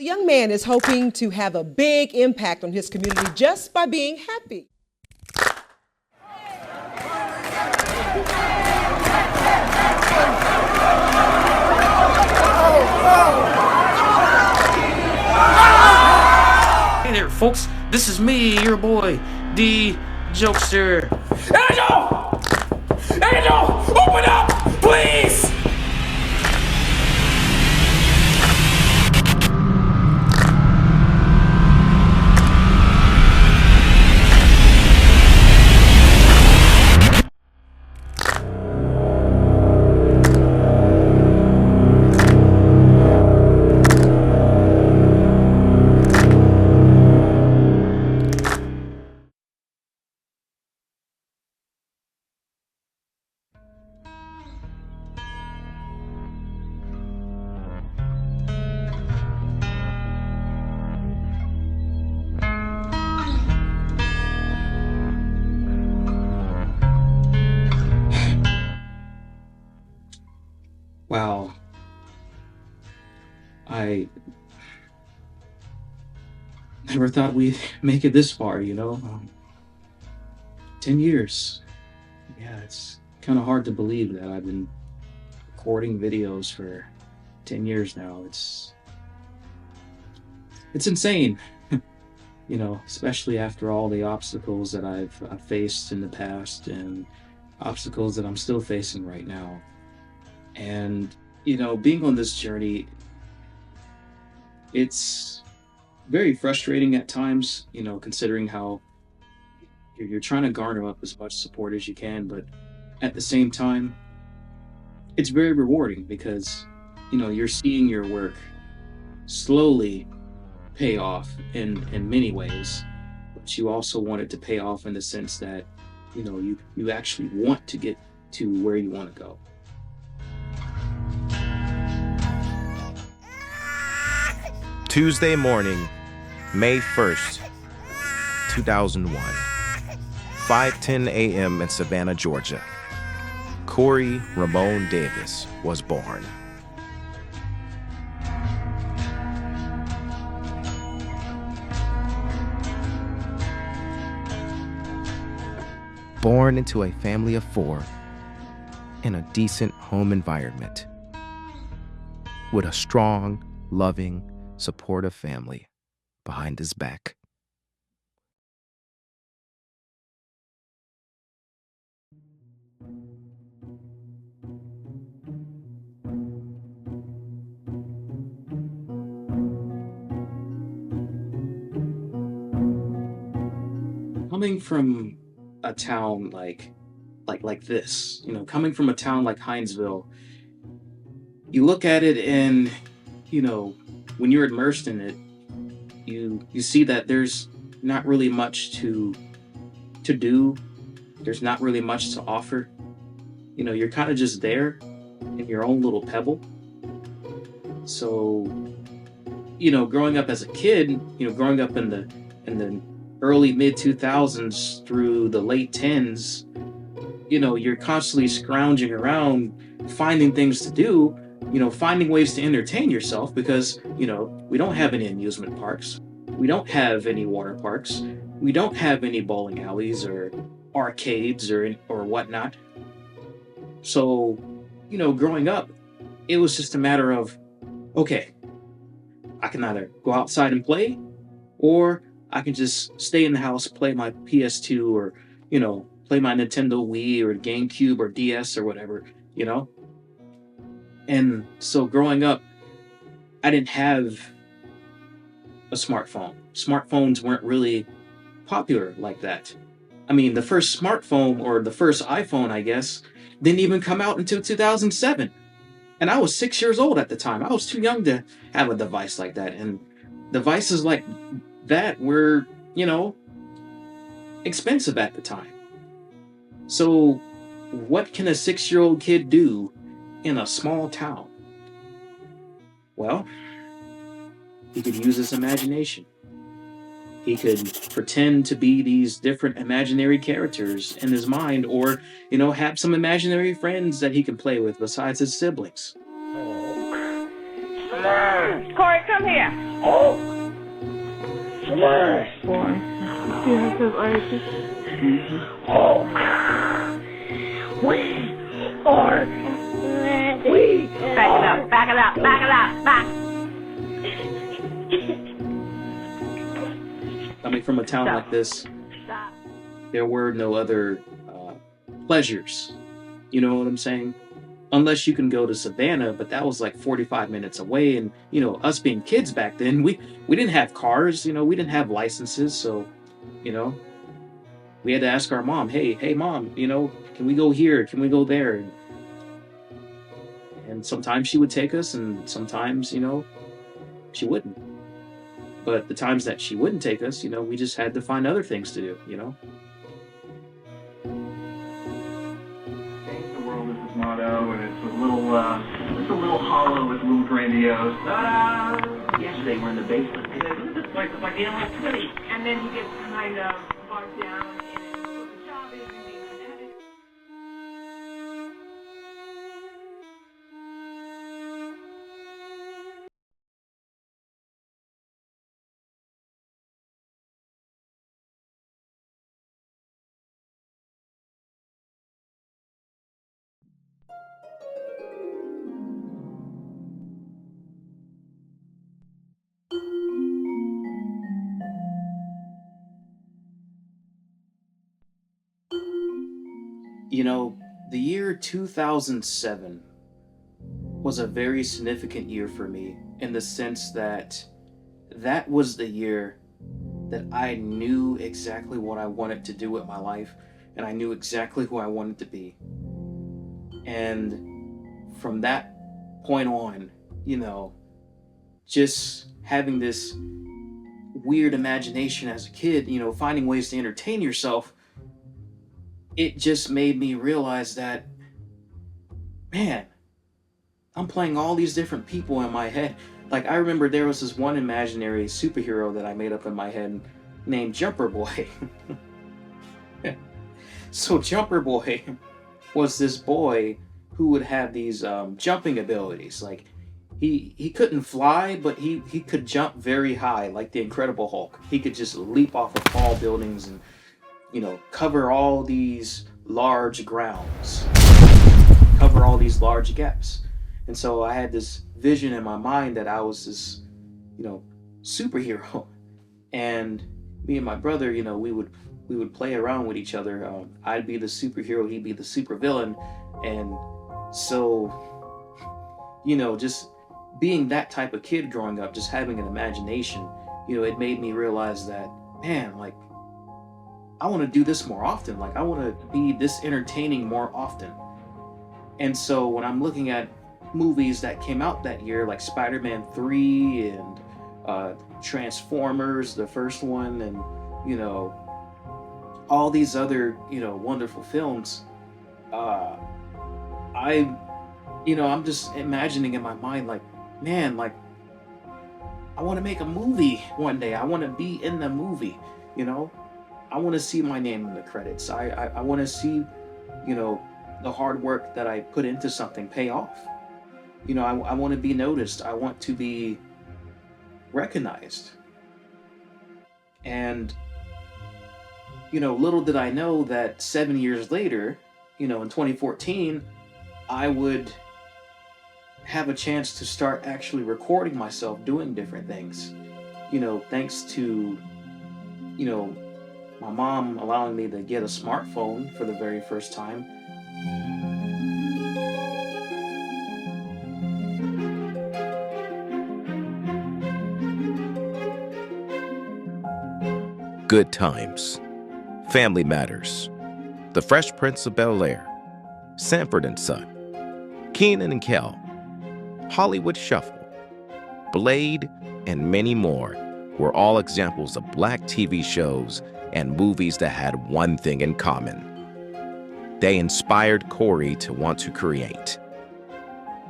The young man is hoping to have a big impact on his community just by being happy. Hey there, folks. This is me, your boy, the Jokester. Angel! Angel! Open up! Please! Wow. I never thought we'd make it this far, 10 years. Yeah, it's kind of hard to believe that I've been recording videos for 10 years now. It's insane, especially after all the obstacles that I've faced in the past and obstacles that I'm still facing right now. And, being on this journey, it's very frustrating at times, considering how you're trying to garner up as much support as you can, but at the same time, it's very rewarding because, you're seeing your work slowly pay off in many ways, but you also want it to pay off in the sense that, you actually want to get to where you want to go. Tuesday morning, May 1st, 2001, 5:10 a.m. in Savannah, Georgia. Corey Ramon Davis was born. Born into a family of 4 in a decent home environment with a strong, loving, supportive family behind his back. Coming from a town like this, coming from a town like Hinesville, you look at it and, when you're immersed in it, you see that there's not really much to do. There's not really much to offer. You're kind of just there in your own little pebble. So, growing up as a kid, growing up in the early mid 2000s through the late 10s, you're constantly scrounging around, finding things to do, finding ways to entertain yourself because, we don't have any amusement parks. We don't have any water parks. We don't have any bowling alleys or arcades or whatnot. So, growing up, it was just a matter of, okay, I can either go outside and play, or I can just stay in the house, play my PS2 or, play my Nintendo Wii or GameCube or DS or whatever, And so growing up, I didn't have a smartphone. Smartphones weren't really popular like that. I mean, the first smartphone or the first iPhone, I guess, didn't even come out until 2007. And I was 6 years old at the time. I was too young to have a device like that. And devices like that were, expensive at the time. So what can a 6-year-old kid do in a small town? Well, he could use his imagination. He could pretend to be these different imaginary characters in his mind, or, have some imaginary friends that he can play with besides his siblings. Corey, come here. Hulk. Smash. Boy. Yeah, because Hulk. We are. We back it up, back it up, back it up, back. Coming from a town like this, Stop. there were no other pleasures. You know what I'm saying? Unless you can go to Savannah, but that was like 45 minutes away. And, you know, us being kids back then, we didn't have cars, you know, we didn't have licenses. So, you know, we had to ask our mom, hey, mom, you know, can we go here? Can we go there? And sometimes she would take us, and sometimes, you know, she wouldn't. But the times that she wouldn't take us, you know, we just had to find other things to do, you know? The world is his motto, and it's a little hollow, it's a little grandiose. Yesterday we're in the basement. It's like the LA City. And then he gets kind of bogged down in what the job is and being an editor. You know, the year 2007 was a very significant year for me in the sense that that was the year that I knew exactly what I wanted to do with my life, and I knew exactly who I wanted to be. And from that point on, you know, just having this weird imagination as a kid, you know, finding ways to entertain yourself, it just made me realize that, man, I'm playing all these different people in my head. Like, I remember there was this one imaginary superhero that I made up in my head named Jumper Boy. So Jumper Boy was this boy who would have these jumping abilities. Like, he couldn't fly, but he could jump very high, like the Incredible Hulk. He could just leap off of tall buildings and, you know, cover all these large grounds, cover all these large gaps. And so I had this vision in my mind that I was this, you know, superhero. And me and my brother, you know, we would play around with each other. I'd be the superhero, he'd be the supervillain. And so, you know, just being that type of kid growing up, just having an imagination, you know, it made me realize that, man, like, I want to do this more often. Like, I want to be this entertaining more often. And so when I'm looking at movies that came out that year, like Spider-Man 3 and Transformers, the first one, and, you know, all these other, you know, wonderful films, I'm just imagining in my mind, like, man, like, I want to make a movie one day. I want to be in the movie, you know? I want to see my name in the credits. I want to see, you know, the hard work that I put into something pay off. You know, I want to be noticed. I want to be recognized. And, you know, little did I know that 7 years later, you know, in 2014, I would have a chance to start actually recording myself doing different things. You know, thanks to, you know, my mom allowing me to get a smartphone for the very first time. Good Times, Family Matters, The Fresh Prince of Bel-Air, Sanford and Son, Kenan and Kel, Hollywood Shuffle, Blade, and many more were all examples of Black TV shows and movies that had one thing in common. They inspired Corey to want to create.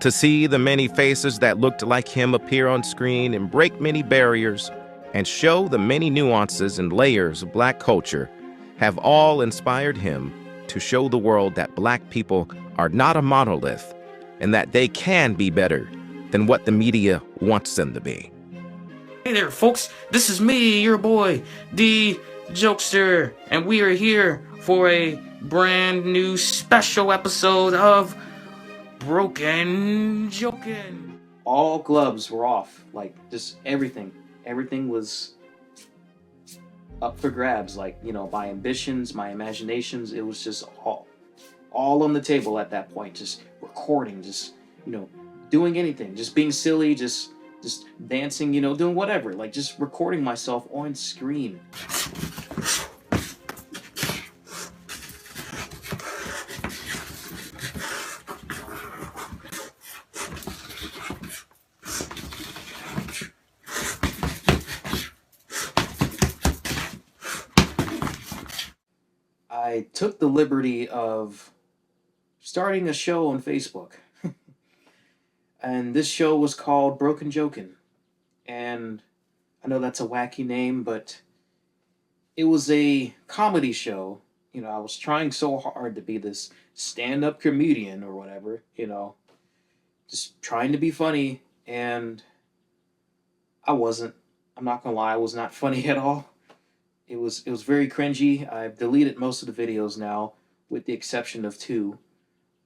To see the many faces that looked like him appear on screen and break many barriers and show the many nuances and layers of Black culture have all inspired him to show the world that Black people are not a monolith and that they can be better than what the media wants them to be. Hey there, folks. This is me, your boy, the Jokester, and we are here for a brand new special episode of Broken Jokin'. All gloves were off. Like, just everything. Everything was up for grabs. Like, my ambitions, my imaginations, it was just all on the table at that point. Just recording, just, doing anything. Just being silly, just dancing, doing whatever. Like, just recording myself on screen. I took the liberty of starting a show on Facebook. And this show was called Broken Jokin'. And I know that's a wacky name, but it was a comedy show. I was trying so hard to be this stand-up comedian or whatever, just trying to be funny, and I wasn't. I'm not gonna lie, I was not funny at all. It was very cringy. I've deleted most of the videos now, with the exception of 2.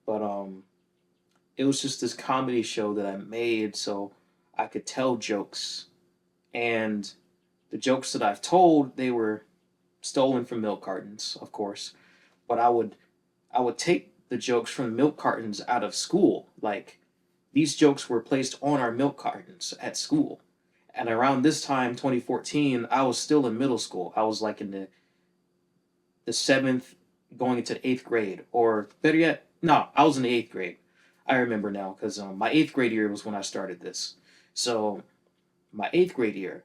But it was just this comedy show that I made so I could tell jokes. And the jokes that I've told, they were stolen from milk cartons, of course. But I would take the jokes from milk cartons out of school. Like, these jokes were placed on our milk cartons at school. And around this time, 2014, I was still in middle school. I was like in the 7th, going into 8th grade. Or better yet, no, I was in the 8th grade. I remember now, because my 8th grade year was when I started this. So my 8th grade year,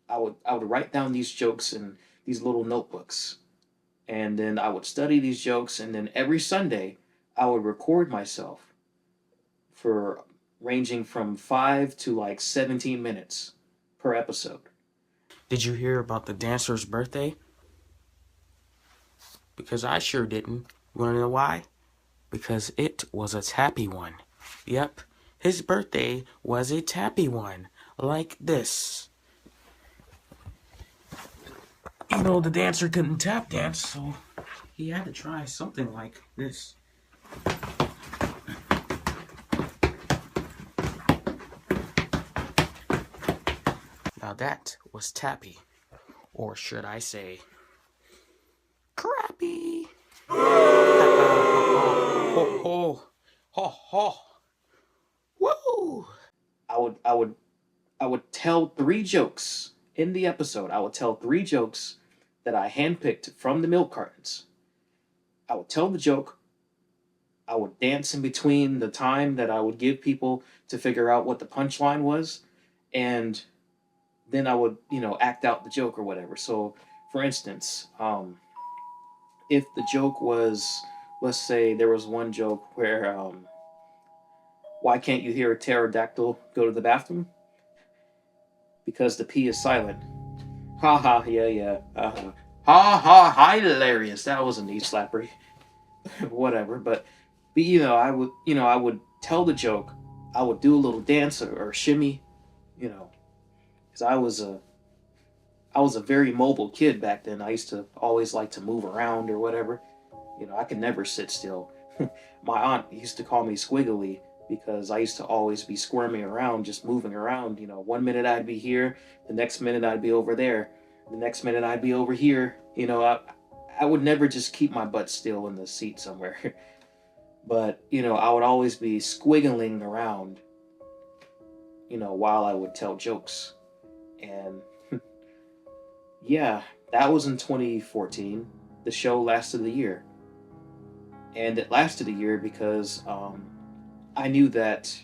I would write down these jokes in these little notebooks. And then I would study these jokes, and then every Sunday, I would record myself for ranging from 5 to like 17 minutes per episode. Did you hear about the dancer's birthday? Because I sure didn't. You wanna know why? Because it was a tappy one. Yep, his birthday was a tappy one. Like this. The dancer couldn't tap dance, so he had to try something like this. Now that was tappy. Or should I say, crappy. Ho, ho, ho, ho. Woo! I would tell 3 jokes in the episode. I would tell 3 jokes that I handpicked from the milk cartons. I would tell the joke. I would dance in between the time that I would give people to figure out what the punchline was, and then I would, act out the joke or whatever. So, for instance, if the joke was, let's say there was one joke where, why can't you hear a pterodactyl go to the bathroom? Because the P is silent. Ha ha, yeah. Ha ha, hilarious. That was a knee slapper. Whatever, but I would tell the joke. I would do a little dance or shimmy, because I was a very mobile kid back then. I used to always like to move around or whatever. I could never sit still. My aunt used to call me squiggly because I used to always be squirming around, just moving around. One minute I'd be here, the next minute I'd be over there, the next minute I'd be over here. I would never just keep my butt still in the seat somewhere. But, I would always be squiggling around, while I would tell jokes. And yeah, that was in 2014. The show lasted a year. And it lasted a year because I knew that,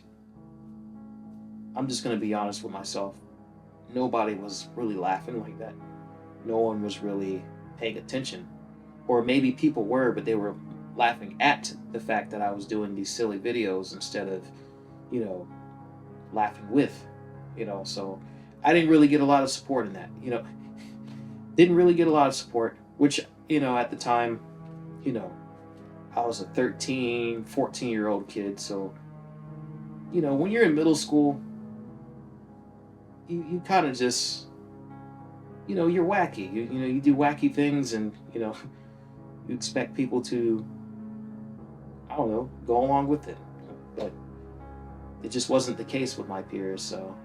I'm just going to be honest with myself, nobody was really laughing like that. No one was really paying attention. Or maybe people were, but they were laughing at the fact that I was doing these silly videos instead of, laughing with, so I didn't really get a lot of support in that, didn't really get a lot of support, which, at the time, I was a 13, 14-year-old kid, so, when you're in middle school, you kind of just, you're wacky. You do wacky things, and you expect people to, I don't know, go along with it. But it just wasn't the case with my peers. So,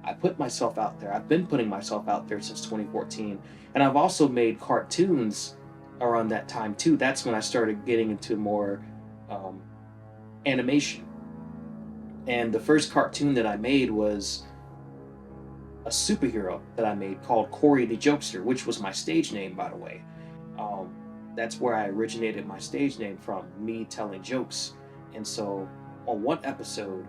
I put myself out there. I've been putting myself out there since 2014. And I've also made cartoons around that time too. That's when I started getting into more um, animation. And the first cartoon that I made was a superhero that I made called Corey the Jokester, which was my stage name, by the way. Um, that's where I originated my stage name from, me telling jokes. And so on one episode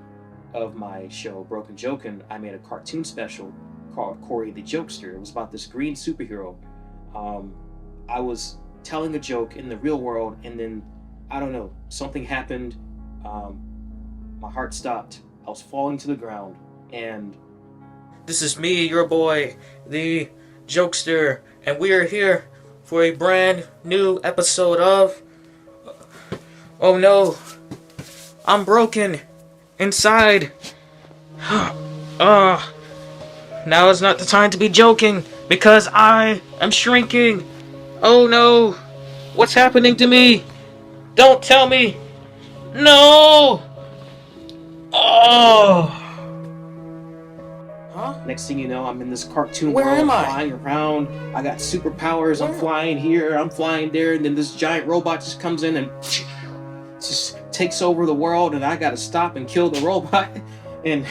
of my show, Broken Jokin', I made a cartoon special called Corey the Jokester. It was about this green superhero. Um, I was telling a joke in the real world, and then, I don't know, something happened. Um, my heart stopped. I was falling to the ground, and This is me, your boy, the Jokester, and we are here for a brand new episode of Oh no, I'm broken inside. Now is not the time to be joking because I am shrinking. Oh no, what's happening to me? Don't tell me. No. Oh. Huh? next thing you know, I'm in this cartoon Where world, am I? flying around. I got superpowers. I'm flying here, I'm flying there, and then this giant robot just comes in and just takes over the world, and I gotta stop and kill the robot. And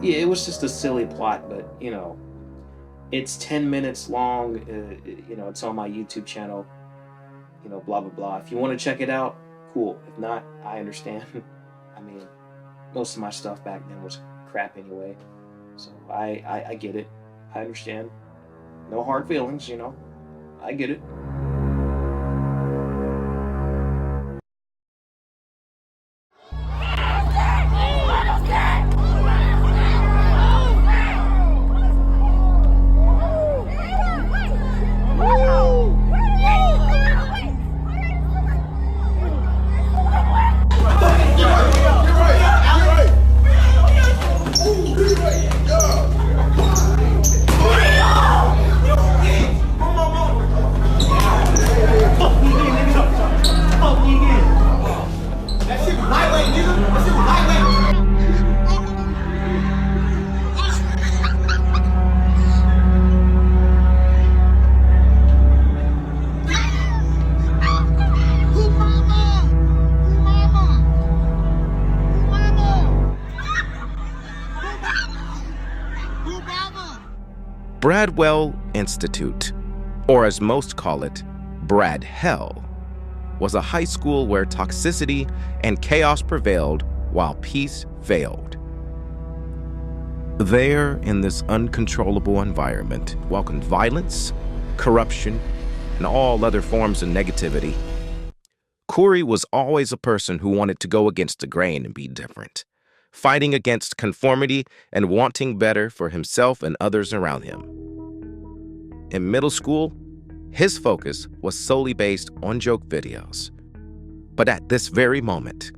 yeah, it was just a silly plot, but it's 10 minutes long. It's on my YouTube channel. Blah blah blah. If you want to check it out, cool. If not, I understand. I mean, most of my stuff back then was crap anyway. So I get it. I understand. No hard feelings, I get it. Bradwell Institute, or as most call it, Brad Hell, was a high school where toxicity and chaos prevailed while peace failed. There, in this uncontrollable environment, welcomed violence, corruption, and all other forms of negativity. Corey was always a person who wanted to go against the grain and be different, fighting against conformity and wanting better for himself and others around him. In middle school, his focus was solely based on joke videos. But at this very moment,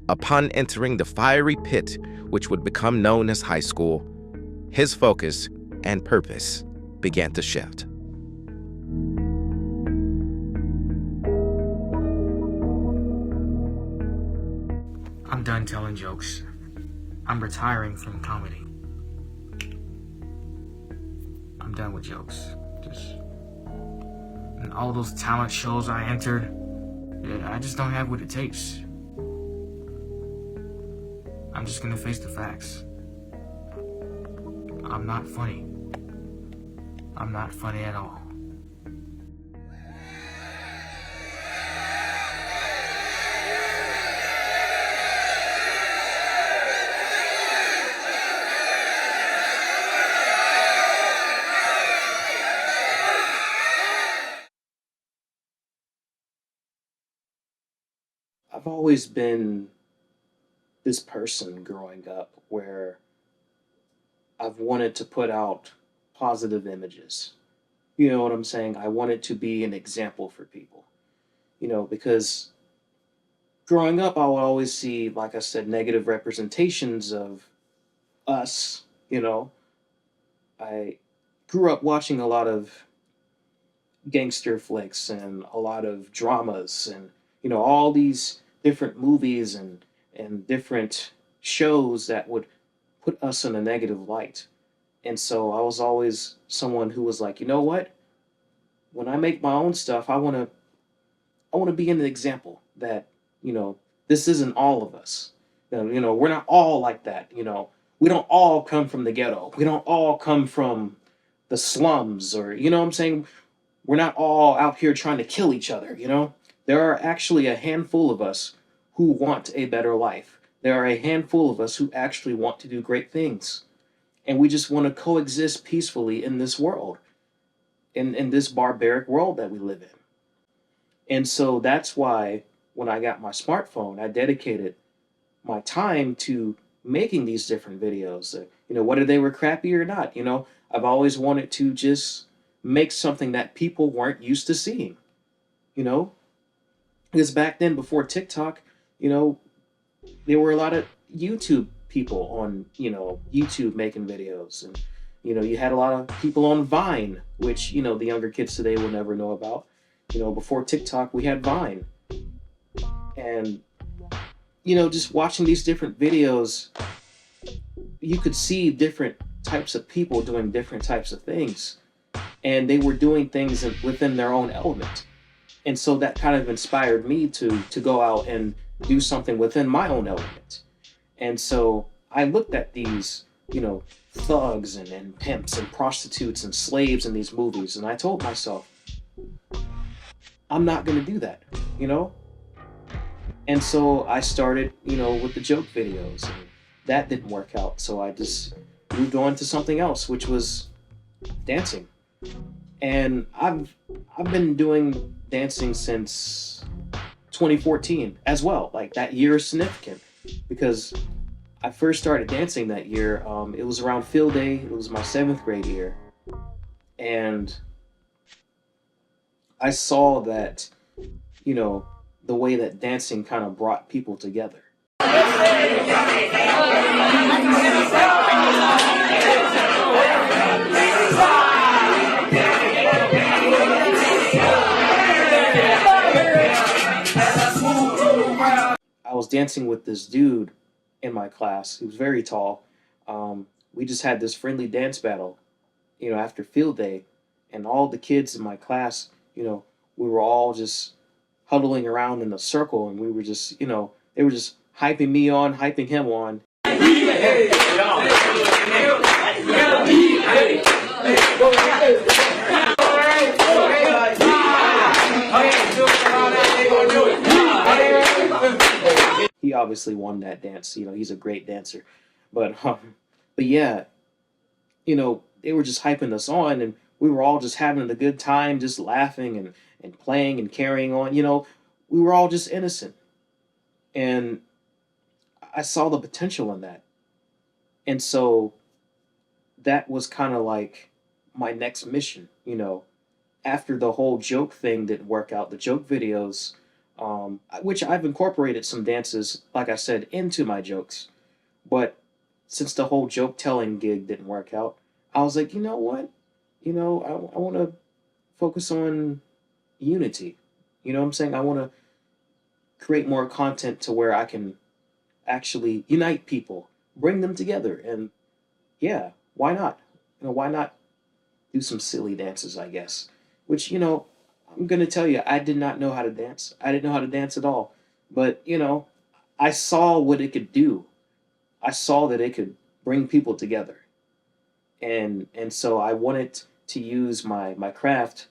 upon entering the fiery pit which would become known as high school, his focus and purpose began to shift. I'm done telling jokes. I'm retiring from comedy. I'm done with jokes. And all those talent shows I entered, I just don't have what it takes. I'm just gonna face the facts. I'm not funny. I'm not funny at all. I've always been this person growing up where I've wanted to put out positive images. You know what I'm saying? I wanted to be an example for people. Because growing up, I would always see, like I said, negative representations of us, I grew up watching a lot of gangster flicks and a lot of dramas and all these different movies and different shows that would put us in a negative light. And so I was always someone who was like, you know what? When I make my own stuff, I want to be an example that, this isn't all of us. We're not all like that. We don't all come from the ghetto. We don't all come from the slums, or, what I'm saying? We're not all out here trying to kill each other. There are actually a handful of us who want a better life. There are a handful of us who actually want to do great things. And we just want to coexist peacefully in this world, in this barbaric world that we live in. And so that's why when I got my smartphone, I dedicated my time to making these different videos. Whether they were crappy or not, I've always wanted to just make something that people weren't used to seeing, Because back then, before TikTok, there were a lot of YouTube people on, YouTube making videos. And, you had a lot of people on Vine, which, the younger kids today will never know about. Before TikTok, we had Vine. And, just watching these different videos, you could see different types of people doing different types of things. And they were doing things within their own element. And so that kind of inspired me to go out and do something within my own element. And so I looked at these, thugs and pimps and prostitutes and slaves in these movies, and I told myself, I'm not going to do that, And so I started, with the joke videos, and that didn't work out. So I just moved on to something else, which was dancing. And I've been doing dancing since 2014 as well. Like, that year is significant because I first started dancing that year. It was around field day. It was my 7th grade year. And I saw that, the way that dancing kind of brought people together. I was dancing with this dude in my class. He was very tall. We just had this friendly dance battle, after field day. And all the kids in my class, we were all just huddling around in a circle, and we were just, they were just hyping me on, hyping him on. He obviously won that dance. He's a great dancer. But yeah, they were just hyping us on, and we were all just having a good time, just laughing and playing and carrying on. We were all just innocent. And I saw the potential in that. And so that was kind of like my next mission, After the whole joke thing didn't work out, the joke videos, which I've incorporated some dances, like I said, into my jokes. But since the whole joke telling gig didn't work out, I was like, you know what? I want to focus on unity. You know what I'm saying? I want to create more content to where I can actually unite people, bring them together. And yeah, why not? Why not do some silly dances, I guess? Which, I'm going to tell you, I did not know how to dance. I didn't know how to dance at all. But, I saw what it could do. I saw that it could bring people together. And so I wanted to use my craft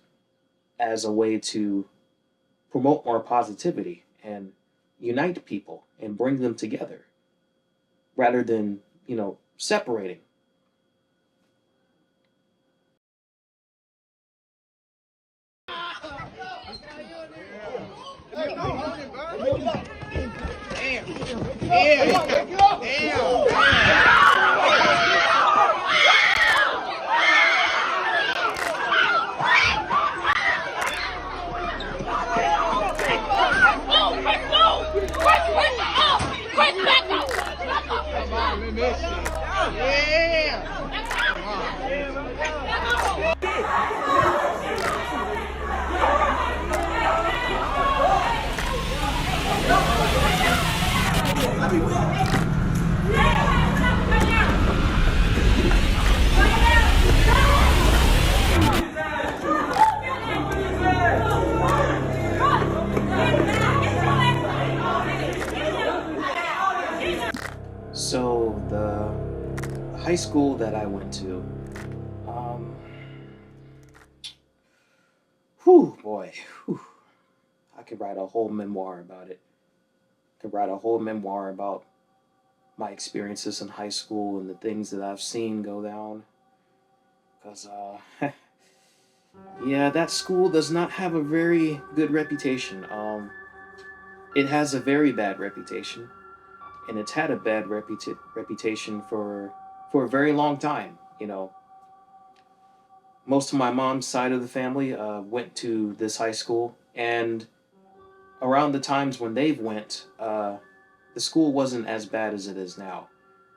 as a way to promote more positivity and unite people and bring them together rather than, separating. Yeah! Come on. So the high school that I went to, whew, boy, whew, I could write a whole memoir about it. Could write a whole memoir about my experiences in high school and the things that I've seen go down. Cause yeah, that school does not have a very good reputation. It has a very bad reputation, and it's had a bad reputation for a very long time. You know, most of my mom's side of the family went to this high school, and around the times when they've went, the school wasn't as bad as it is now.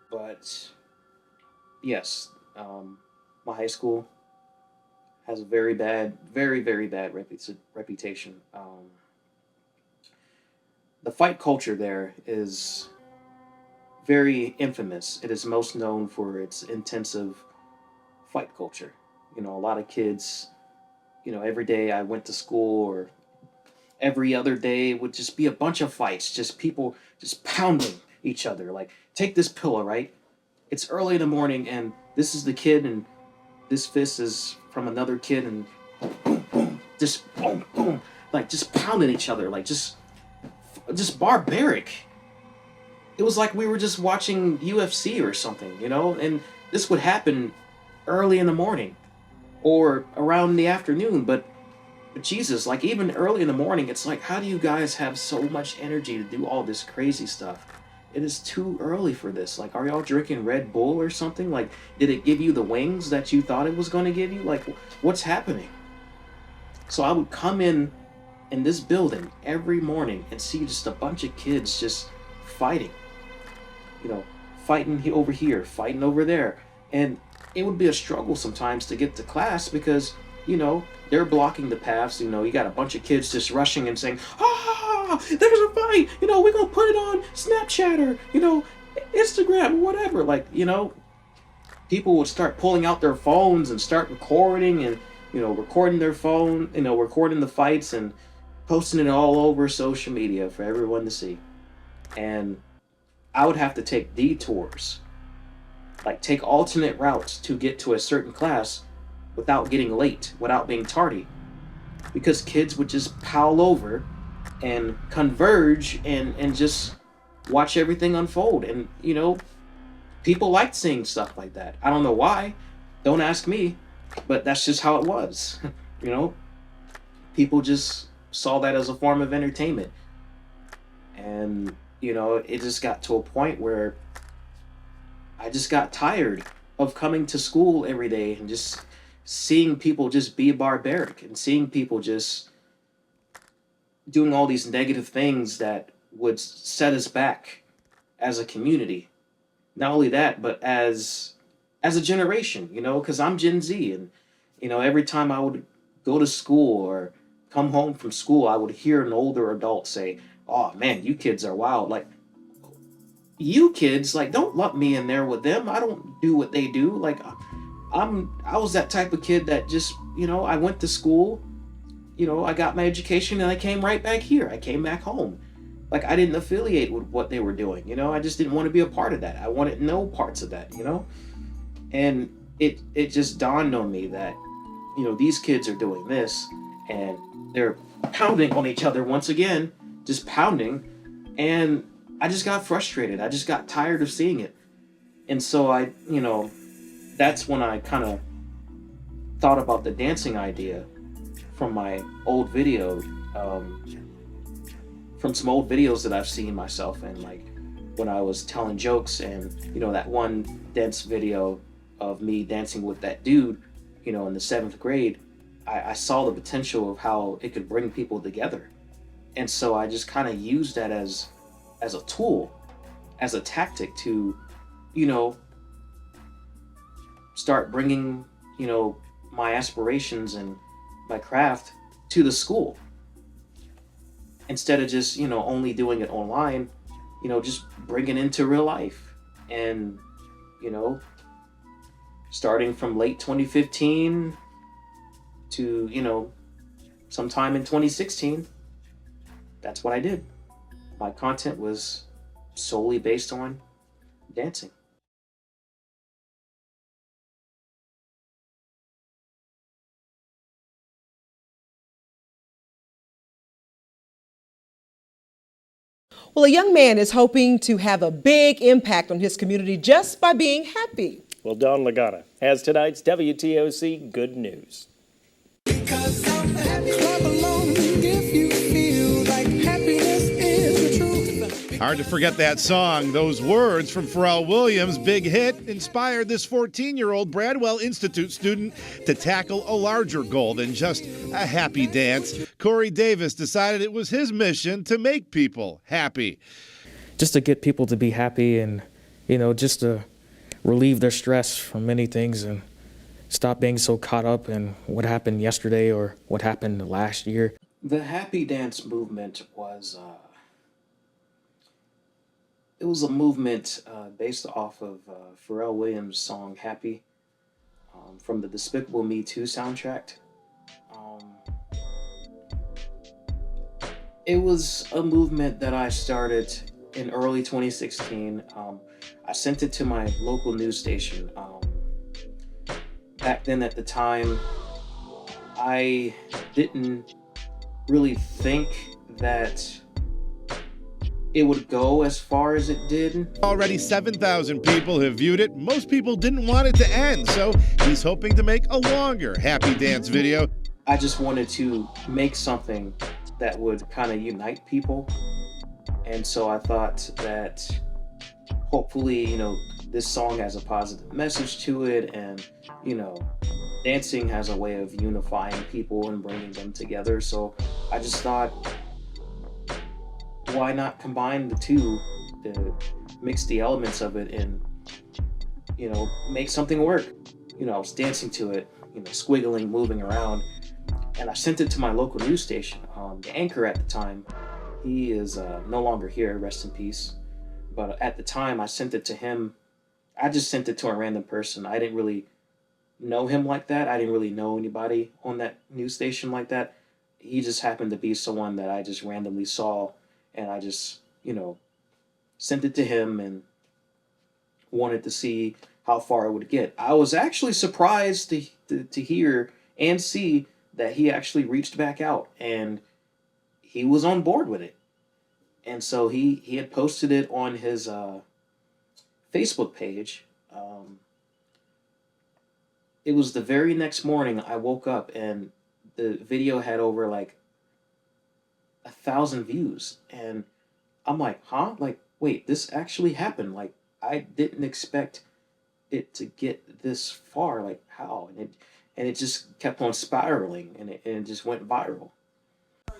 But yes, my high school has a very bad, very very bad reputation. The fight culture there is very infamous. It is most known for its intensive fight culture. You know, a lot of kids, you know, every day I went to school or every other day would just be a bunch of fights, just people just pounding each other. Like, take this pillow, right? It's early in the morning and this is the kid and this fist is from another kid and boom, boom, just boom, boom, like just pounding each other, like just barbaric. It was like we were just watching UFC or something, you know? And this would happen early in the morning or around the afternoon, but Jesus, like even early in the morning, it's like, how do you guys have so much energy to do all this crazy stuff? It is too early for this. Like, are y'all drinking Red Bull or something? Like, did it give you the wings that you thought it was going to give you? Like, what's happening? So I would come in this building every morning and see just a bunch of kids just fighting. You know, fighting over here, fighting over there. And it would be a struggle sometimes to get to class because, you know, they're blocking the paths. You know, you got a bunch of kids just rushing and saying, ah, there's a fight. You know, we're going to put it on Snapchat or, you know, Instagram or whatever. Like, you know, people would start pulling out their phones and start recording and, you know, recording their phone, you know, recording the fights and posting it all over social media for everyone to see. And I would have to take detours, like take alternate routes to get to a certain class without getting late, without being tardy, because kids would just pile over and converge and just watch everything unfold. And, you know, people liked seeing stuff like that. I don't know why. Don't ask me, but that's just how it was. You know, people just saw that as a form of entertainment. And, you know, it just got to a point where I just got tired of coming to school every day and just seeing people just be barbaric and seeing people just doing all these negative things that would set us back as a community. Not only that, but as a generation, you know, because I'm Gen Z, and, you know, every time I would go to school or come home from school, I would hear an older adult say, "Oh man, you kids are wild." Like, you kids, like, don't lump me in there with them. I don't do what they do. Like, I was that type of kid that just, you know, I went to school, you know, I got my education and I came right back here. I came back home. Like, I didn't affiliate with what they were doing, you know? I just didn't want to be a part of that. I wanted no parts of that, you know? And it just dawned on me that, you know, these kids are doing this and they're pounding on each other once again, just pounding. And I just got frustrated. I just got tired of seeing it. And so I, you know, that's when I kind of thought about the dancing idea from my old video, from some old videos that I've seen myself in, like when I was telling jokes and, you know, that one dance video of me dancing with that dude, you know, in the 7th grade, I saw the potential of how it could bring people together. And so I just kind of used that as a tool, as a tactic to, you know, start bringing, you know, my aspirations and my craft to the school instead of just, only doing it online, just bring it into real life. And, you know, starting from late 2015 to, sometime in 2016, that's what I did. My content was solely based on dancing. Well, a young man is hoping to have a big impact on his community just by being happy. Well, Don Lagana has tonight's WTOC Good News. Hard to forget that song. Those words from Pharrell Williams' big hit inspired this 14-year-old Bradwell Institute student to tackle a larger goal than just a happy dance. Corey Davis decided it was his mission to make people happy. Just to get people to be happy and, just to relieve their stress from many things and stop being so caught up in what happened yesterday or what happened last year. The happy dance movement was it was a movement based off of Pharrell Williams' song "Happy" from the Despicable Me 2 soundtrack. It was a movement that I started in early 2016. I sent it to my local news station. Back then, at the time, I didn't really think that it would go as far as it did. Already 7,000 people have viewed it. Most people didn't want it to end, so he's hoping to make a longer happy dance video. I just wanted to make something that would kind of unite people. And so I thought that hopefully, this song has a positive message to it, and, dancing has a way of unifying people and bringing them together. So I just thought, why not combine the two, to mix the elements of it and, make something work. I was dancing to it, squiggling, moving around, and I sent it to my local news station. The anchor at the time, he is no longer here, rest in peace. But at the time, I sent it to him. I just sent it to a random person. I didn't really know him like that. I didn't really know anybody on that news station like that. He just happened to be someone that I just randomly saw, and I just, sent it to him and wanted to see how far it would get. I was actually surprised to hear and see that he actually reached back out and he was on board with it. And so he had posted it on his Facebook page. It was the very next morning I woke up and the video had over like 1,000 views. And I'm like, huh? Like, wait, this actually happened. Like, I didn't expect it to get this far. Like, how? And it just kept on spiraling, and it just went viral.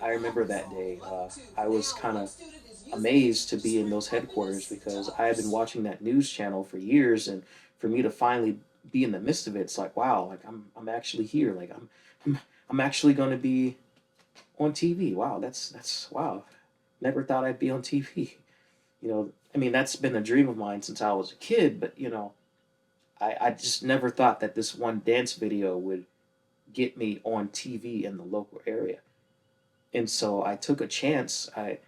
I remember that day. I was kind of amazed to be in those headquarters because I had been watching that news channel for years, and for me to finally be in the midst of it, it's like, wow, like I'm actually here. Like I'm actually going to be on TV. Wow, that's wow. Never thought I'd be on TV. I mean, that's been a dream of mine since I was a kid, but I just never thought that this one dance video would get me on TV in the local area. And so I took a chance. I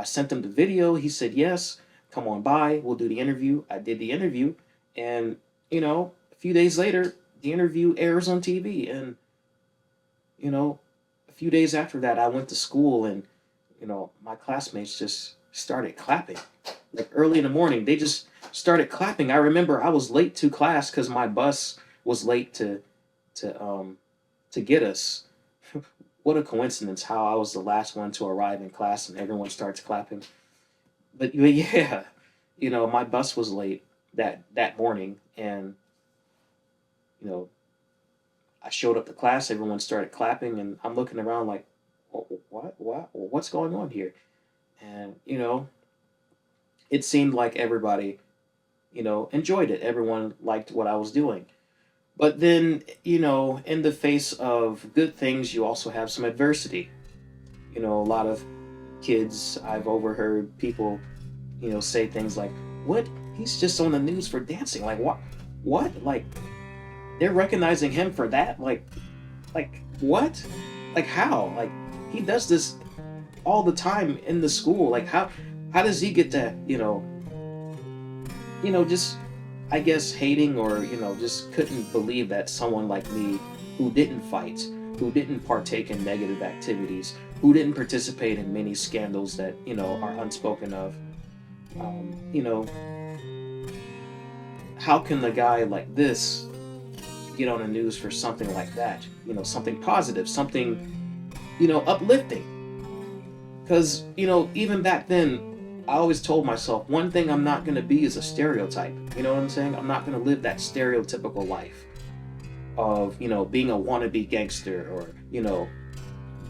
sent him the video. He said, yes, come on by. We'll do the interview. I did the interview. And, a few days later, the interview airs on TV. And, a few days after that, I went to school and, my classmates just started clapping. Like early in the morning, they just started clapping. I remember I was late to class because my bus was late to get us. What a coincidence how I was the last one to arrive in class and everyone starts clapping. But yeah, my bus was late that morning, and I showed up to class, everyone started clapping, and I'm looking around like, what's going on here? And it seemed like everybody enjoyed it. Everyone liked what I was doing. But then, in the face of good things, you also have some adversity. A lot of kids, I've overheard people, say things like, "What? He's just on the news for dancing. Like what? What? Like they're recognizing him for that? Like what? Like how? Like he does this all the time in the school. Like how does he get to, just I guess hating or, just couldn't believe that someone like me who didn't fight, who didn't partake in negative activities, who didn't participate in many scandals that, are unspoken of, you know, how can the guy like this get on the news for something like that? Something positive, something, uplifting. Because, even back then, I always told myself, one thing I'm not going to be is a stereotype. You know what I'm saying? I'm not going to live that stereotypical life of, being a wannabe gangster or,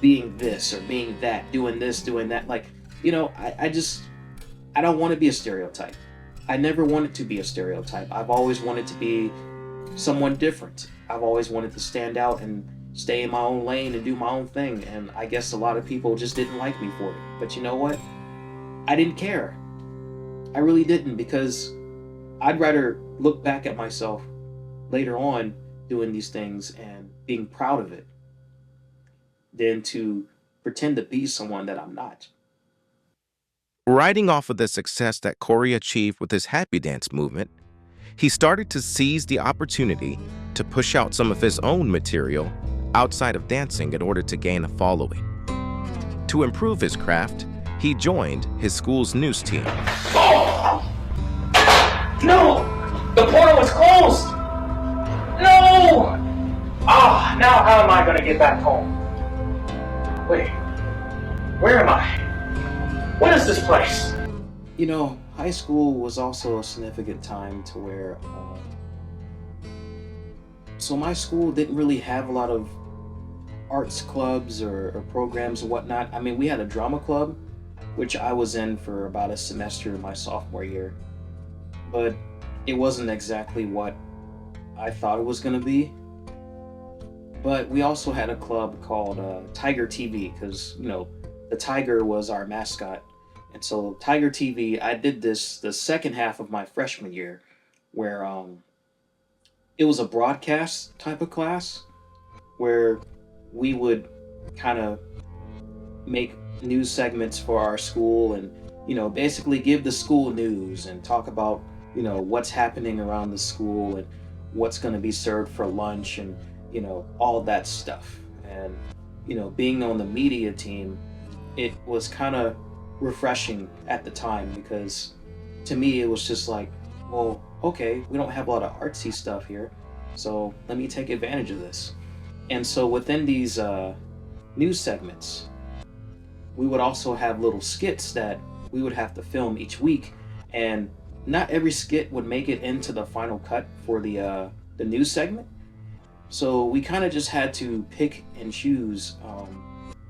being this or being that, doing this, doing that. Like, I don't want to be a stereotype. I never wanted to be a stereotype. I've always wanted to be someone different. I've always wanted to stand out and stay in my own lane and do my own thing. And I guess a lot of people just didn't like me for it. But you know what? I didn't care. I really didn't, because I'd rather look back at myself later on doing these things and being proud of it than to pretend to be someone that I'm not. Riding off of the success that Corey achieved with his Happy Dance movement, he started to seize the opportunity to push out some of his own material outside of dancing in order to gain a following. To improve his craft, he joined his school's news team. Oh! No! The portal was closed! No! Ah, now how am I gonna get back home? Wait, where am I? What is this place? High school was also a significant time to where, so my school didn't really have a lot of arts clubs or programs and whatnot. I mean, we had a drama club, which I was in for about a semester my sophomore year, but it wasn't exactly what I thought it was going to be. But we also had a club called Tiger TV, because, the tiger was our mascot. And so Tiger TV, I did this the second half of my freshman year, where it was a broadcast type of class where we would kind of make news segments for our school and, basically give the school news and talk about, what's happening around the school and what's going to be served for lunch and, all that stuff. And, being on the media team, it was kind of refreshing at the time, because to me it was just like, well, okay, we don't have a lot of artsy stuff here, so let me take advantage of this. And so within these news segments, we would also have little skits that we would have to film each week, and not every skit would make it into the final cut for the news segment. So we kind of just had to pick and choose.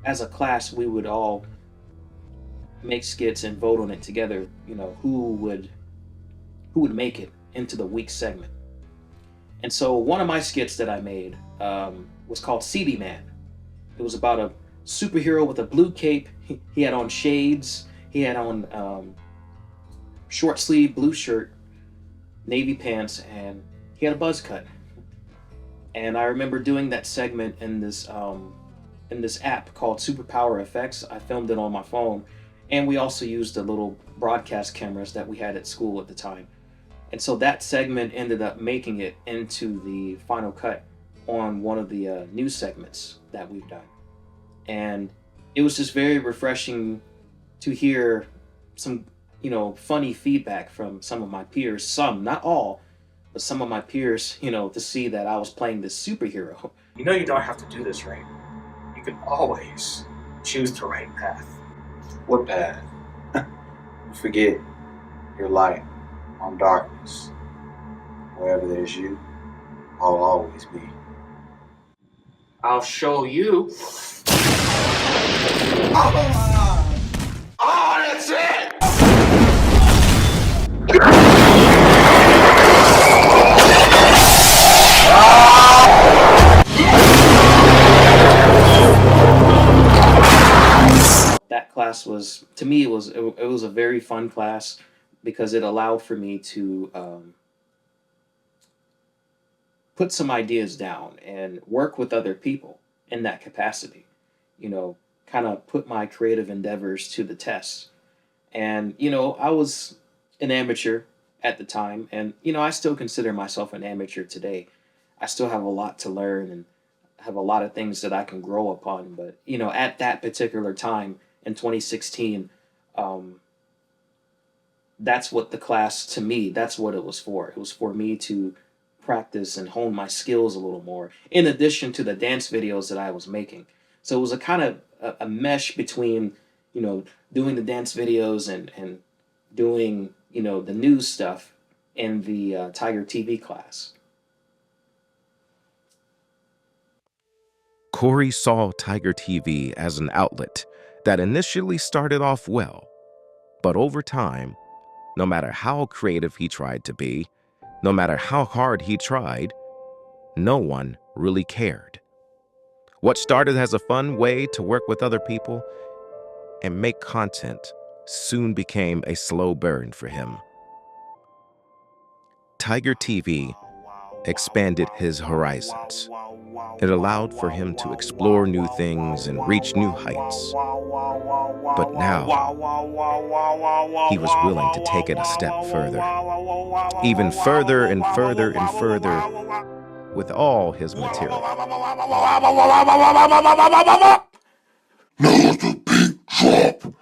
As a class, we would all make skits and vote on it together, who would make it into the week segment. And so one of my skits that I made was called CD Man. It was about a superhero with a blue cape. He had on shades, he had on short sleeve blue shirt, navy pants, and he had a buzz cut. And I remember doing that segment in this app called Superpower Effects. I filmed it on my phone. And we also used the little broadcast cameras that we had at school at the time. And so that segment ended up making it into the final cut on one of the news segments that we've done. And it was just very refreshing to hear some, funny feedback from some of my peers. Some, not all, but some of my peers, to see that I was playing this superhero. You know you don't have to do this, right? You can always choose the right path. What path? You forget your light on darkness. Wherever there's you, I'll always be. I'll show you. Oh, that's it! Ah! class was, to me, it was a very fun class because it allowed for me to put some ideas down and work with other people in that capacity. You know, kind of put my creative endeavors to the test. And, I was an amateur at the time. And, I still consider myself an amateur today. I still have a lot to learn and have a lot of things that I can grow upon. But, at that particular time in 2016, um, that's what the class, to me, that's what it was for. It was for me to practice and hone my skills a little more, in addition to the dance videos that I was making. So it was a kind of a mesh between, doing the dance videos and doing, the news stuff in the Tiger TV class. Corey saw Tiger TV as an outlet that initially started off well, but over time, no matter how creative he tried to be, no matter how hard he tried, no one really cared. What started as a fun way to work with other people and make content soon became a slow burn for him. Tiger TV expanded his horizons. It allowed for him to explore new things and reach new heights. But now, he was willing to take it a step further, even further and further and further with all his material. Now let the beat drop.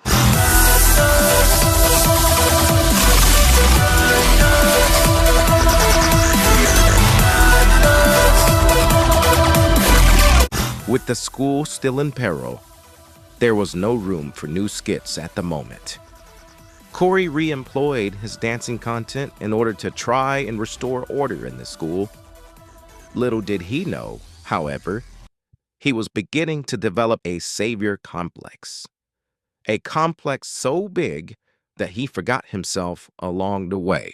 With the school still in peril, there was no room for new skits at the moment. Corey re-employed his dancing content in order to try and restore order in the school. Little did he know, however, he was beginning to develop a savior complex. A complex so big that he forgot himself along the way.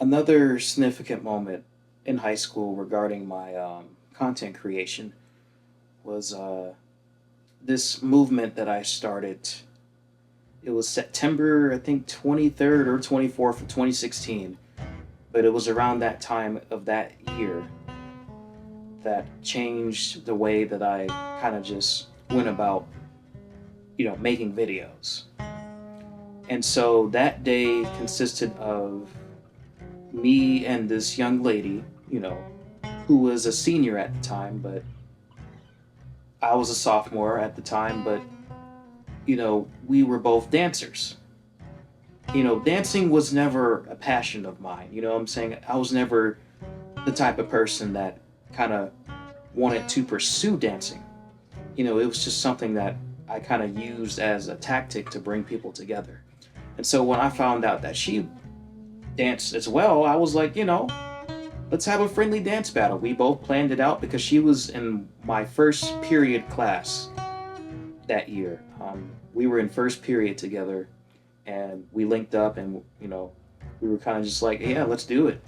Another significant moment in high school regarding my content creation was this movement that I started. It was September, I think, 23rd or 24th of 2016, but it was around that time of that year that changed the way that I kind of just went about, making videos. And so that day consisted of me and this young lady, who was a senior at the time, but I was a sophomore at the time, but, we were both dancers. Dancing was never a passion of mine. You know what I'm saying? I was never the type of person that kind of wanted to pursue dancing. It was just something that I kind of used as a tactic to bring people together. And so when I found out that she danced as well, I was like, let's have a friendly dance battle. We both planned it out because she was in my first period class that year. We were in first period together, and we linked up, and we were kind of just like, yeah, let's do it.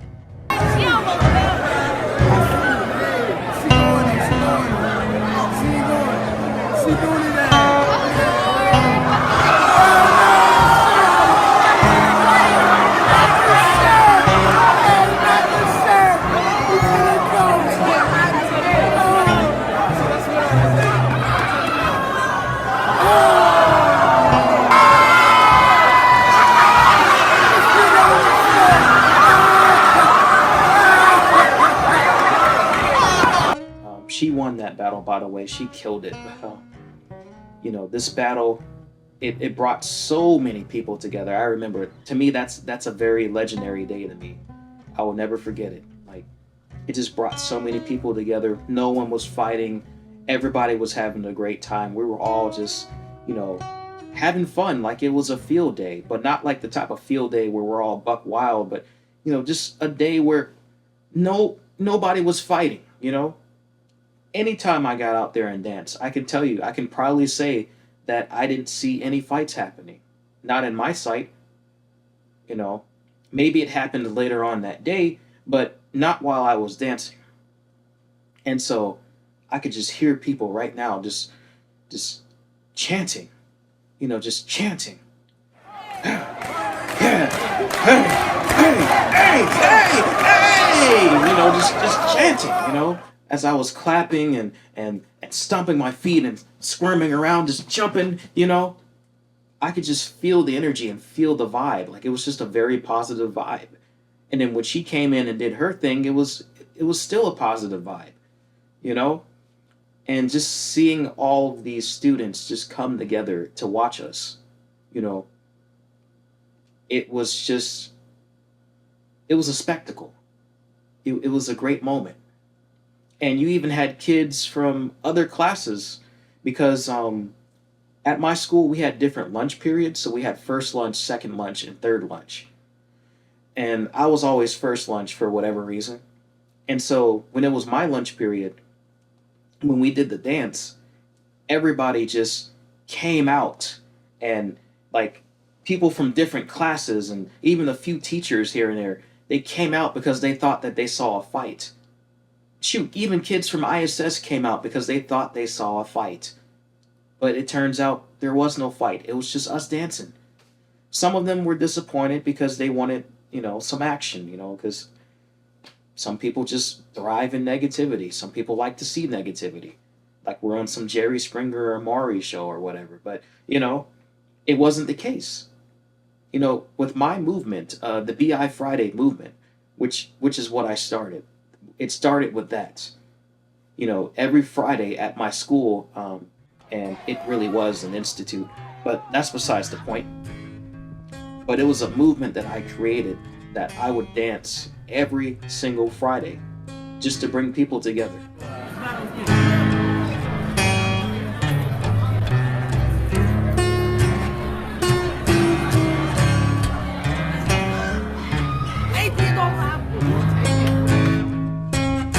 She won that battle, by the way. She killed it. This battle, it brought so many people together. I remember, to me, that's a very legendary day to me. I will never forget it. Like, it just brought so many people together. No one was fighting. Everybody was having a great time. We were all just, you know, having fun like it was a field day, but not like the type of field day where we're all buck wild, but, you know, just a day where nobody was fighting, you know? Anytime I got out there and danced, I can tell you, I can proudly say that I didn't see any fights happening. Not in my sight, you know. Maybe it happened later on that day, but not while I was dancing. And so I could just hear people right now just chanting, you know, just chanting. Yeah, hey, hey, hey, hey, you know, just chanting, you know, as I was clapping and stomping my feet and squirming around, just jumping, you know. I could just feel the energy and feel the vibe. Like it was just a very positive vibe. And then when she came in and did her thing, it was still a positive vibe, you know? And just seeing all of these students just come together to watch us, you know, it was a spectacle. It was a great moment. And you even had kids from other classes because at my school, we had different lunch periods. So we had first lunch, second lunch, and third lunch. And I was always first lunch for whatever reason. And so when it was my lunch period, when we did the dance, everybody just came out, and like people from different classes and even a few teachers here and there, they came out because they thought that they saw a fight. Shoot, even kids from ISS came out because they thought they saw a fight. But it turns out there was no fight. It was just us dancing. Some of them were disappointed because they wanted, you know, some action, you know, because some people just thrive in negativity. Some people like to see negativity. Like we're on some Jerry Springer or Maury show or whatever. But, you know, it wasn't the case. You know, with my movement, the BI Friday movement, which is what I started. It started with that. You know, every Friday at my school, and it really was an institute, but that's besides the point. But it was a movement that I created that I would dance every single Friday just to bring people together.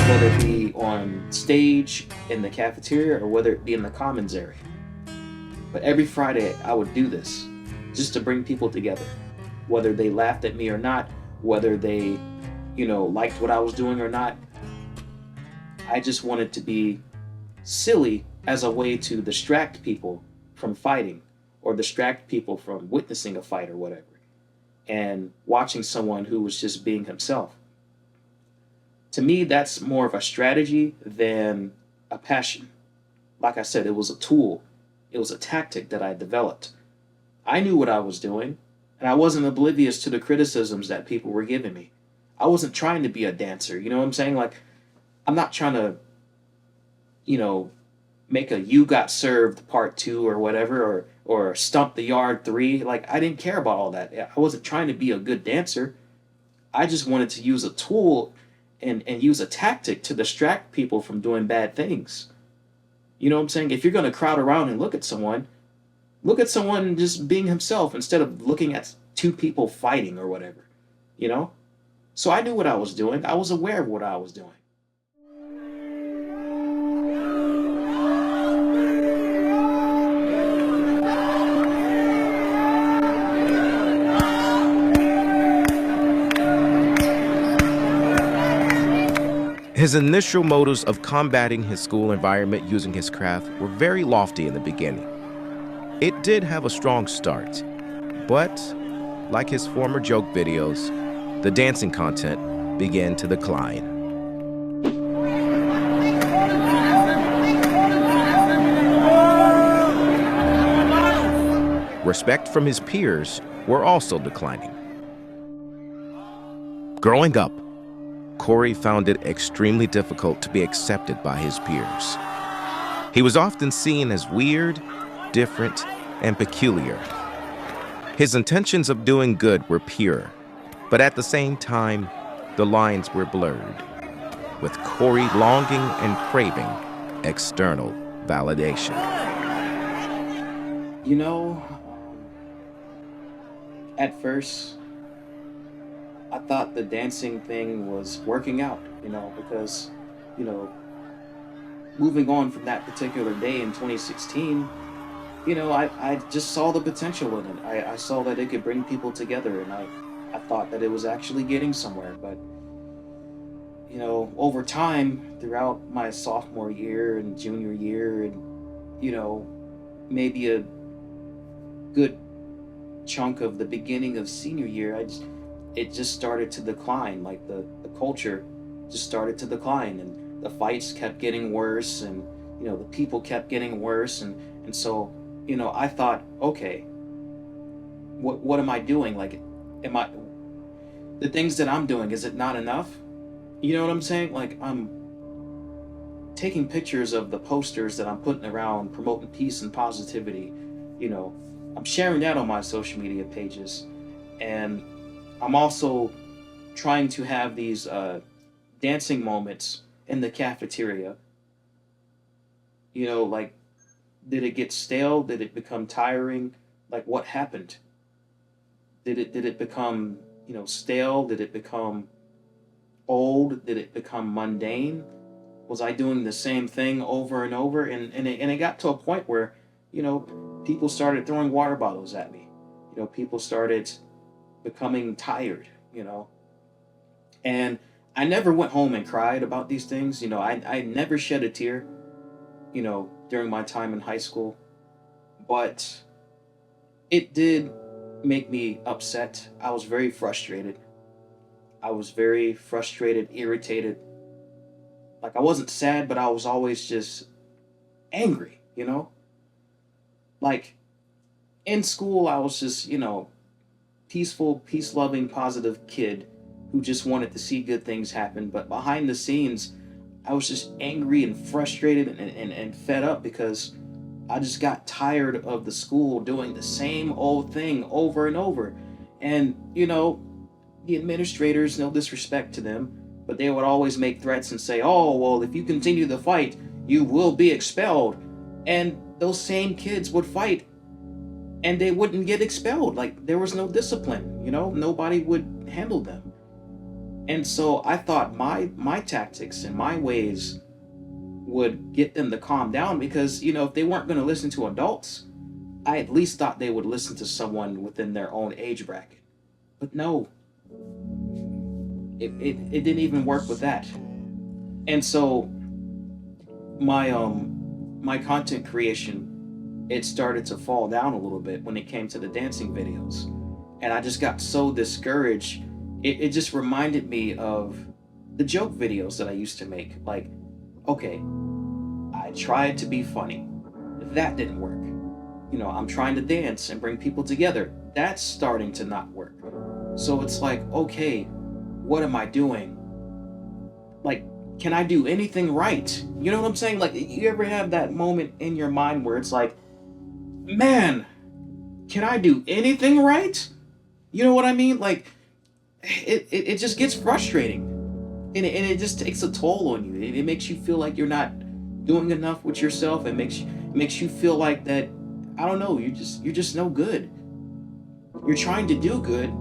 Whether it be on stage, in the cafeteria, or whether it be in the commons area. But every Friday I would do this just to bring people together. Whether they laughed at me or not, whether they, you know, liked what I was doing or not. I just wanted to be silly as a way to distract people from fighting or distract people from witnessing a fight or whatever, and watching someone who was just being himself. To me, that's more of a strategy than a passion. Like I said, it was a tool. It was a tactic that I developed. I knew what I was doing, and I wasn't oblivious to the criticisms that people were giving me. I wasn't trying to be a dancer, you know what I'm saying? Like, I'm not trying to, you know, make a You Got Served Part 2 or whatever, or Stump the Yard 3. Like, I didn't care about all that. I wasn't trying to be a good dancer. I just wanted to use a tool and use a tactic to distract people from doing bad things. You know what I'm saying? If you're going to crowd around and look at someone just being himself instead of looking at two people fighting or whatever, you know? So I knew what I was doing. I was aware of what I was doing. His initial motives of combating his school environment using his craft were very lofty in the beginning. It did have a strong start, but like his former joke videos, the dancing content began to decline. Respect from his peers were also declining. Growing up, Corey found it extremely difficult to be accepted by his peers. He was often seen as weird, different, and peculiar. His intentions of doing good were pure, but at the same time, the lines were blurred. with Corey longing and craving external validation. You know, at first, I thought the dancing thing was working out, because, you know, moving on from that particular day in 2016, I just saw the potential in it. I saw that it could bring people together, and I thought that it was actually getting somewhere. But, over time, throughout my sophomore year and junior year, and, maybe a good chunk of the beginning of senior year, it just started to decline. Like the culture just started to decline, and the fights kept getting worse, and the people kept getting worse, and so I thought, okay, what am I doing? Like, am I the things that I'm doing, is it not enough? You know what I'm saying? Like, I'm taking pictures of the posters that I'm putting around promoting peace and positivity. I'm sharing that on my social media pages, and I'm also trying to have these dancing moments in the cafeteria. Like, did it get stale? Did it become tiring? Like, what happened? Did it become, stale? Did it become old? Did it become mundane? Was I doing the same thing over and over? And it got to a point where, people started throwing water bottles at me. People started becoming tired, And I never went home and cried about these things. I never shed a tear, during my time in high school. But it did make me upset. I was very frustrated. Irritated. Like, I wasn't sad, but I was always just angry. Like, in school, I was just, peaceful, peace-loving, positive kid who just wanted to see good things happen. But behind the scenes, I was just angry and frustrated and fed up because I just got tired of the school doing the same old thing over and over. And, the administrators, no disrespect to them, but they would always make threats and say, oh, well, if you continue the fight, you will be expelled. And those same kids would fight and they wouldn't get expelled. Like, there was no discipline, nobody would handle them. And so I thought my tactics and my ways would get them to calm down because, if they weren't going to listen to adults, I at least thought they would listen to someone within their own age bracket. But no, it didn't even work with that. And so my content creation, it started to fall down a little bit when it came to the dancing videos. And I just got so discouraged. It just reminded me of the joke videos that I used to make. Like, okay, I tried to be funny. That didn't work. I'm trying to dance and bring people together. That's starting to not work. So it's like, okay, what am I doing? Like, can I do anything right? You know what I'm saying? Like, you ever have that moment in your mind where it's like, man, can I do anything right? You know what I mean? Like, it just gets frustrating. And it just takes a toll on you. It makes you feel like you're not doing enough with yourself. It makes you feel like that, I don't know, you're just no good. You're trying to do good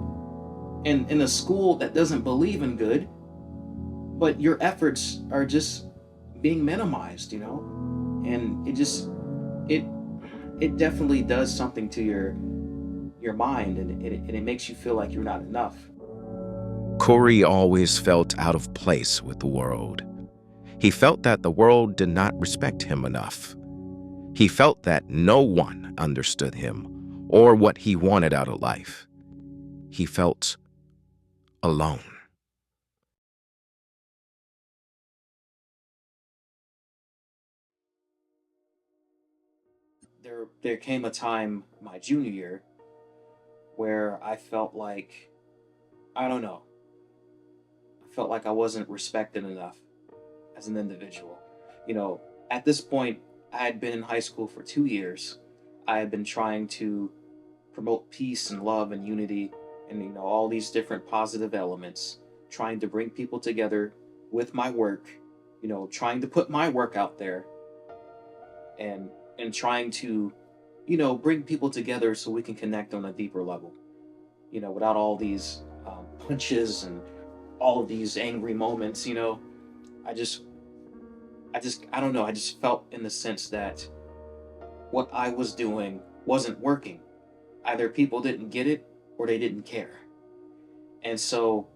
in a school that doesn't believe in good, but your efforts are just being minimized, and it definitely does something to your mind, and it makes you feel like you're not enough. Corey always felt out of place with the world. He felt that the world did not respect him enough. He felt that no one understood him or what he wanted out of life. He felt alone. There came a time my junior year where I felt like, I don't know, I felt like I wasn't respected enough as an individual. At this point, I had been in high school for 2 years. I had been trying to promote peace and love and unity and, all these different positive elements, trying to bring people together, with my work, trying to put my work out there and trying to, bring people together so we can connect on a deeper level, without all these punches and all of these angry moments. I just, I don't know. I just felt in the sense that what I was doing wasn't working. Either people didn't get it or they didn't care. And so,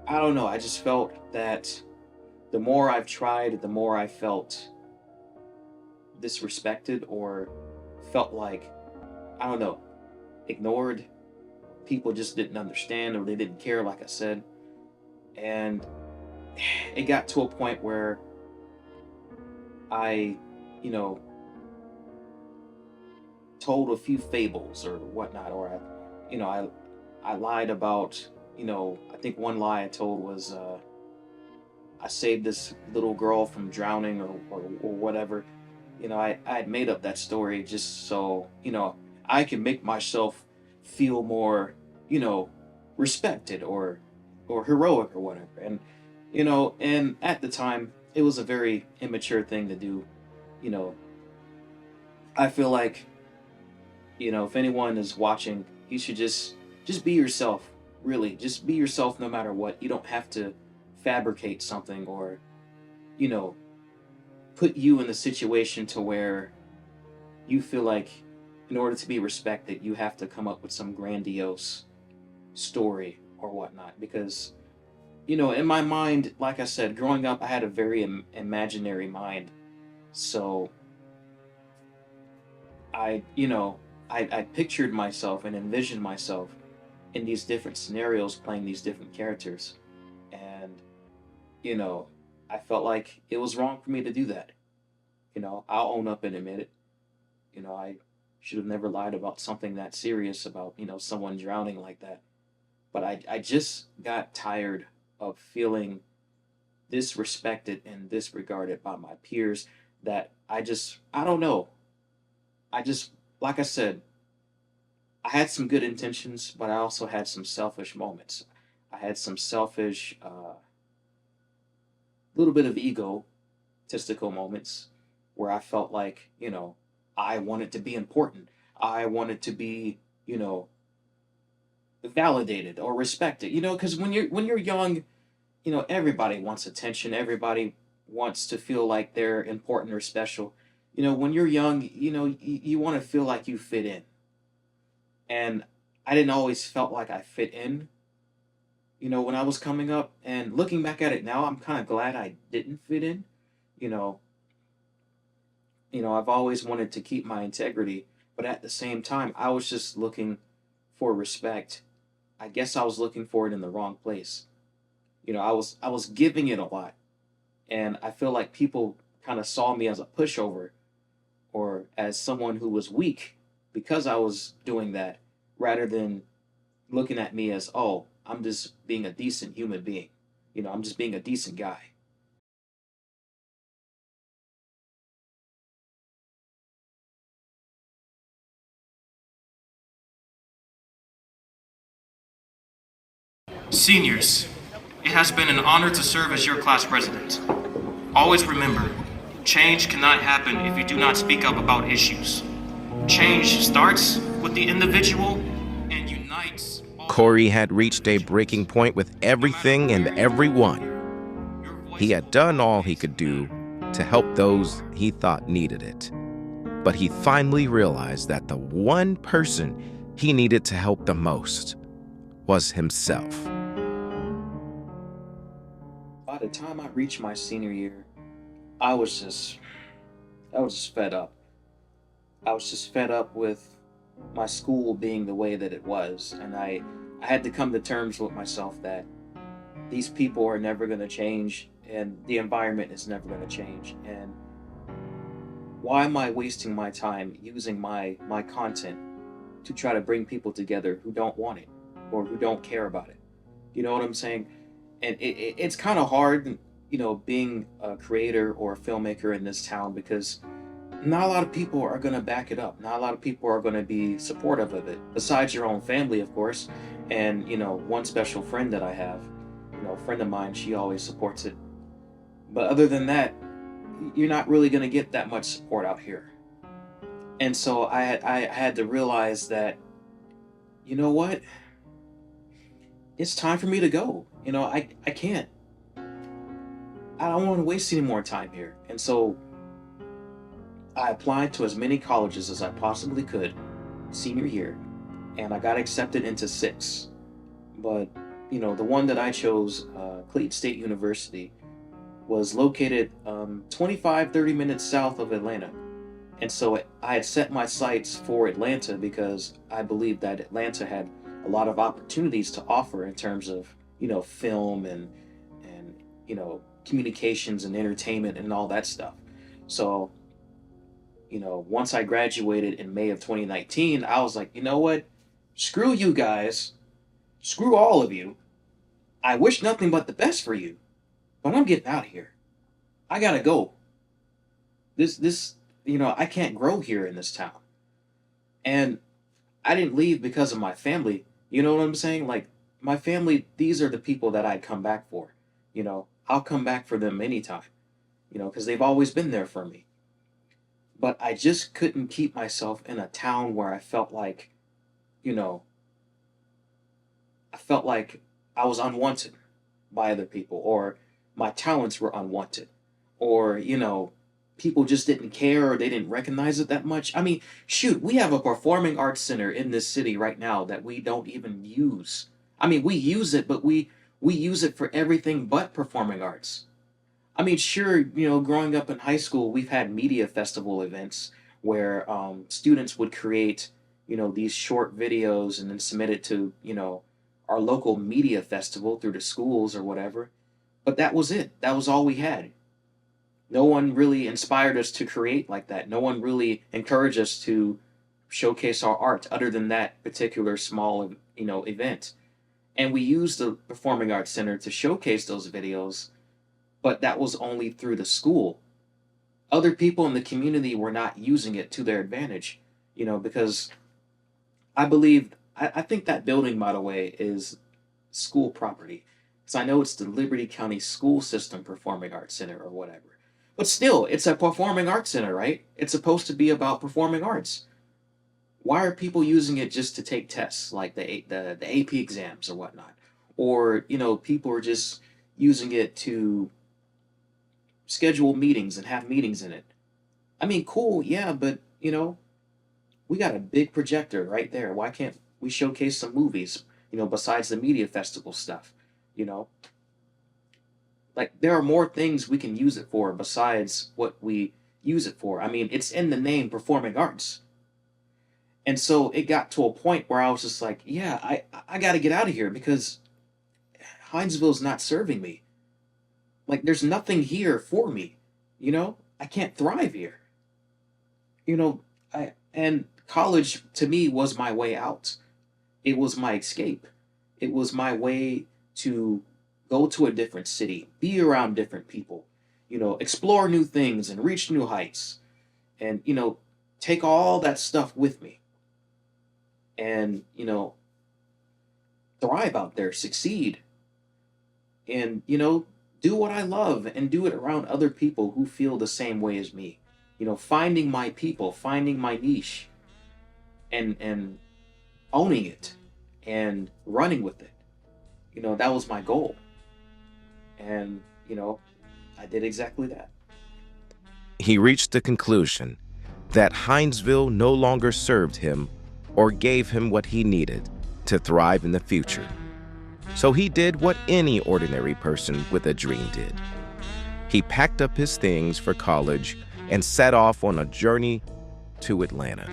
I don't know. I just felt that the more I've tried, the more I felt disrespected or felt like, I don't know, ignored. People just didn't understand or they didn't care, like I said. And it got to a point where I, you know, told a few fables or whatnot, or I lied about, I think one lie I told was I saved this little girl from drowning or whatever. I had made up that story just so, I can make myself feel more, respected or heroic or whatever. And, and at the time, it was a very immature thing to do. You know, I feel like, if anyone is watching, you should just be yourself. Really, just be yourself no matter what. You don't have to fabricate something or, you know, put you in the situation to where you feel like in order to be respected, you have to come up with some grandiose story or whatnot. Because, in my mind, like I said, growing up, I had a very imaginary mind. So I pictured myself and envisioned myself in these different scenarios playing these different characters. And, I felt like it was wrong for me to do that. I'll own up and admit it. I should have never lied about something that serious about, someone drowning like that. But I just got tired of feeling disrespected and disregarded by my peers that I don't know. Like I said, I had some good intentions, but I also had some selfish moments. I had some selfish, little bit of egotistical moments where I felt like, I wanted to be important. I wanted to be, validated or respected. Because when you're young, everybody wants attention. Everybody wants to feel like they're important or special. When you're young, you want to feel like you fit in. And I didn't always felt like I fit in, when I was coming up. And looking back at it now, I'm kind of glad I didn't fit in. You know, I've always wanted to keep my integrity, but at the same time, I was just looking for respect. I guess I was looking for it in the wrong place. I was giving it a lot, and I feel like people kind of saw me as a pushover or as someone who was weak because I was doing that, rather than looking at me as, oh, I'm just being a decent human being. I'm just being a decent guy. Seniors, it has been an honor to serve as your class president. Always remember, change cannot happen if you do not speak up about issues. Change starts with the individual and unites all. Corey had reached a breaking point with everything and everyone. He had done all he could do to help those he thought needed it. But he finally realized that the one person he needed to help the most was himself. By the time I reached my senior year, I was just fed up. I was just fed up with my school being the way that it was, and I had to come to terms with myself that these people are never going to change, and the environment is never going to change. And why am I wasting my time using my content to try to bring people together who don't want it or who don't care about it? You know what I'm saying? And it's kind of hard, being a creator or a filmmaker in this town, because not a lot of people are going to back it up. Not a lot of people are going to be supportive of it, besides your own family, of course, and, one special friend that I have. a friend of mine, she always supports it. But other than that, you're not really going to get that much support out here. And so I had to realize that, you know what? It's time for me to go. I can't. I don't want to waste any more time here. And so I applied to as many colleges as I possibly could senior year, and I got accepted into 6. But, the one that I chose, Clayton State University, was located 25, 30 minutes south of Atlanta. And so I had set my sights for Atlanta because I believed that Atlanta had a lot of opportunities to offer in terms of, film and communications and entertainment and all that stuff. So, once I graduated in May of 2019, I was like, you know what? Screw you guys. Screw all of you. I wish nothing but the best for you, but I'm getting out of here. I gotta go. I can't grow here in this town. And I didn't leave because of my family. You know what I'm saying? Like, my family, these are the people that I'd come back for. I'll come back for them anytime, because they've always been there for me. But I just couldn't keep myself in a town where I felt like, I was unwanted by other people, or my talents were unwanted, or, people just didn't care or they didn't recognize it that much. I mean, shoot, we have a performing arts center in this city right now that we don't even use. I mean, we use it, but we use it for everything but performing arts. I mean, sure, growing up in high school, we've had media festival events where students would create, these short videos and then submit it to, our local media festival through the schools or whatever. But that was it. That was all we had. No one really inspired us to create like that. No one really encouraged us to showcase our art other than that particular small, event. And we used the Performing Arts Center to showcase those videos, but that was only through the school. Other people in the community were not using it to their advantage, because I think that building, by the way, is school property. Because I know it's the Liberty County School System Performing Arts Center or whatever. But still, it's a performing arts center, right? It's supposed to be about performing arts. Why are people using it just to take tests, like the AP exams or whatnot? Or, people are just using it to schedule meetings and have meetings in it. I mean, cool, yeah, but, we got a big projector right there. Why can't we showcase some movies, besides the media festival stuff, Like, there are more things we can use it for besides what we use it for. I mean, it's in the name performing arts. And so it got to a point where I was just like, yeah, I got to get out of here because Hinesville's not serving me. Like, there's nothing here for me, I can't thrive here. And college to me was my way out. It was my escape. It was my way to go to a different city, be around different people, explore new things and reach new heights, and, take all that stuff with me and, thrive out there, succeed, and, do what I love and do it around other people who feel the same way as me. Finding my people, finding my niche, and owning it and running with it. That was my goal. And, I did exactly that. He reached the conclusion that Hinesville no longer served him or gave him what he needed to thrive in the future. So he did what any ordinary person with a dream did. He packed up his things for college and set off on a journey to Atlanta.